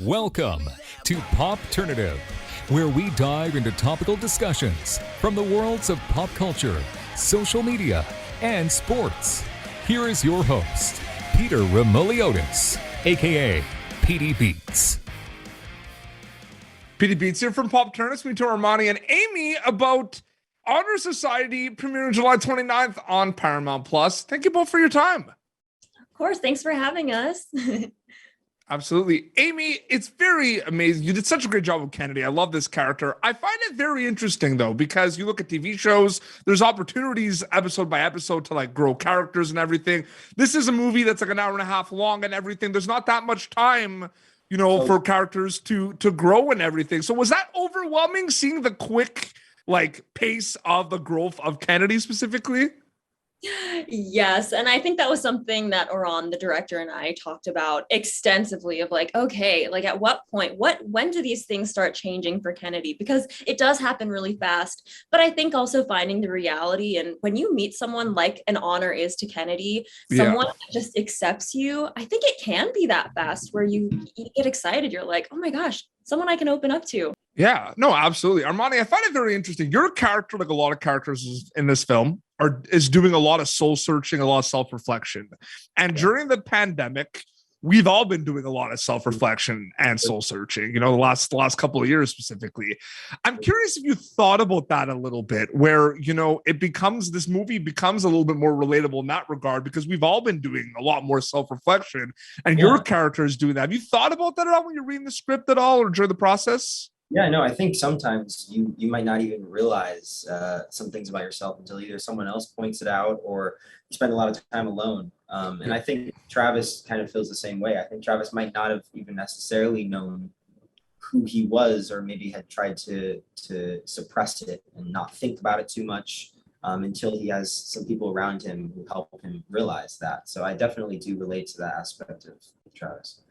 Welcome to Popternative, where we dive into topical discussions from the worlds of pop culture, social media, and sports. Here is your host, Peter Remoliotis, aka PD Beats. PD Beats here from Popternative. We to Armani and Amy about Honor Society premiering July 29th on Paramount Plus. Thank you both for your time. Of course. Thanks for having us. Absolutely. Amy, it's very amazing. You did such a great job with Kennedy. I love this character. I find it very interesting, though, because you look at TV shows, there's opportunities episode by episode to like grow characters and everything. This is a movie that's like an hour and a half long and everything. There's not that much time, you know, for characters to grow and everything. So was that overwhelming seeing the quick like pace of the growth of Kennedy specifically? Yes. And I think that was something that Oran, the director, and I talked about extensively of like, okay, like at what point, when do these things start changing for Kennedy? Because it does happen really fast. But I think also finding the reality, and when you meet someone like an Honor is to Kennedy, someone that just accepts you, I think it can be that fast where you get excited. You're like, oh my gosh, someone I can open up to. Yeah, no, absolutely. Armani, I find it very interesting. Your character, like a lot of characters in this film, is doing a lot of soul searching, a lot of self-reflection. And during the pandemic, we've all been doing a lot of self-reflection and soul searching, you know, the last couple of years specifically. I'm curious if you thought about that a little bit, where, you know, this movie becomes a little bit more relatable in that regard, because we've all been doing a lot more self-reflection and your character is doing that. Have you thought about that at all when you're reading the script at all or during the process? Yeah, no, I think sometimes you might not even realize some things about yourself until either someone else points it out or you spend a lot of time alone. And I think Travis kind of feels the same way. I think Travis might not have even necessarily known who he was, or maybe had tried to suppress it and not think about it too much until he has some people around him who help him realize that. So I definitely do relate to that aspect of Travis.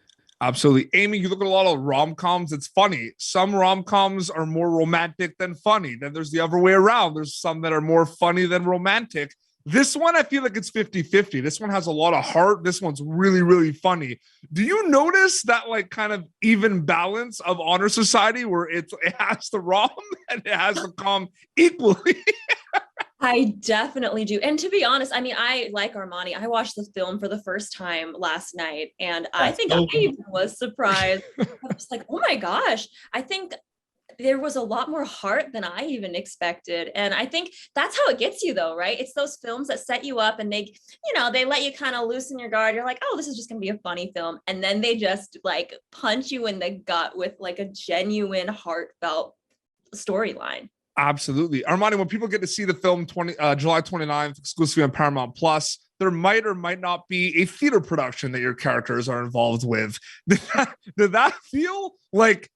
Absolutely. Amy, you look at a lot of rom-coms. It's funny. Some rom-coms are more romantic than funny. Then there's the other way around. There's some that are more funny than romantic. This one, I feel like it's 50-50. This one has a lot of heart. This one's really, really funny. Do you notice that like kind of even balance of Honor Society where it has the rom and it has the com equally? I definitely do. And to be honest, I mean, I like Armani. I watched the film for the first time last night, and I think I even was surprised. I was like, oh my gosh, I think there was a lot more heart than I even expected. And I think that's how it gets you though, right? It's those films that set you up and they, you know, they let you kind of loosen your guard. You're like, oh, this is just going to be a funny film. And then they just like punch you in the gut with like a genuine heartfelt storyline. Absolutely. Armani, when people get to see the film July 29th, exclusively on Paramount Plus, there might or might not be a theater production that your characters are involved with. Did that feel like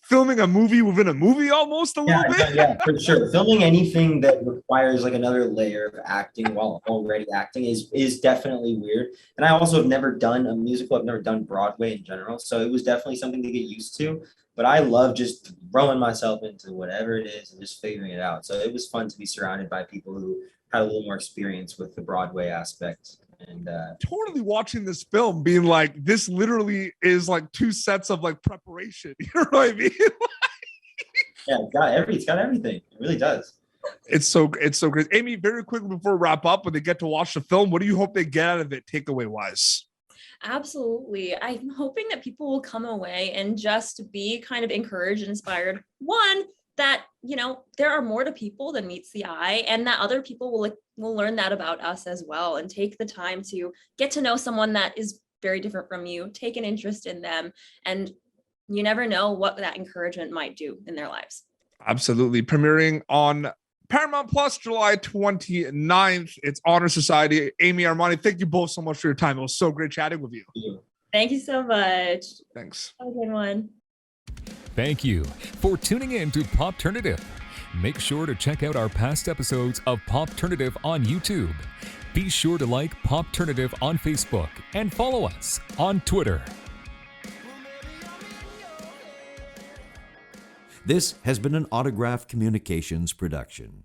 filming a movie within a movie almost a little bit? Yeah, for sure. Filming anything that requires like another layer of acting while already acting is definitely weird. And I also have never done a musical. I've never done Broadway in general. So it was definitely something to get used to. But I love just throwing myself into whatever it is and just figuring it out. So it was fun to be surrounded by people who had a little more experience with the Broadway aspect. And totally watching this film being like, this literally is like 2 sets of like preparation. You know what I mean? Yeah, it's got everything. It really does. It's so great. Amy, very quickly before we wrap up, when they get to watch the film, what do you hope they get out of it takeaway wise? Absolutely. I'm hoping that people will come away and just be kind of encouraged and inspired. One, that, you know, there are more to people than meets the eye, and that other people will learn that about us as well, and take the time to get to know someone that is very different from you, take an interest in them, and you never know what that encouragement might do in their lives. Absolutely. Premiering on Paramount Plus, July 29th. It's Honor Society. Amy, Armani, thank you both so much for your time. It was so great chatting with you. Thank you so much. Thanks. Have a good one. Thank you for tuning in to Popternative. Make sure to check out our past episodes of Popternative on YouTube. Be sure to like Popternative on Facebook and follow us on Twitter. This has been an Autograph Communications production.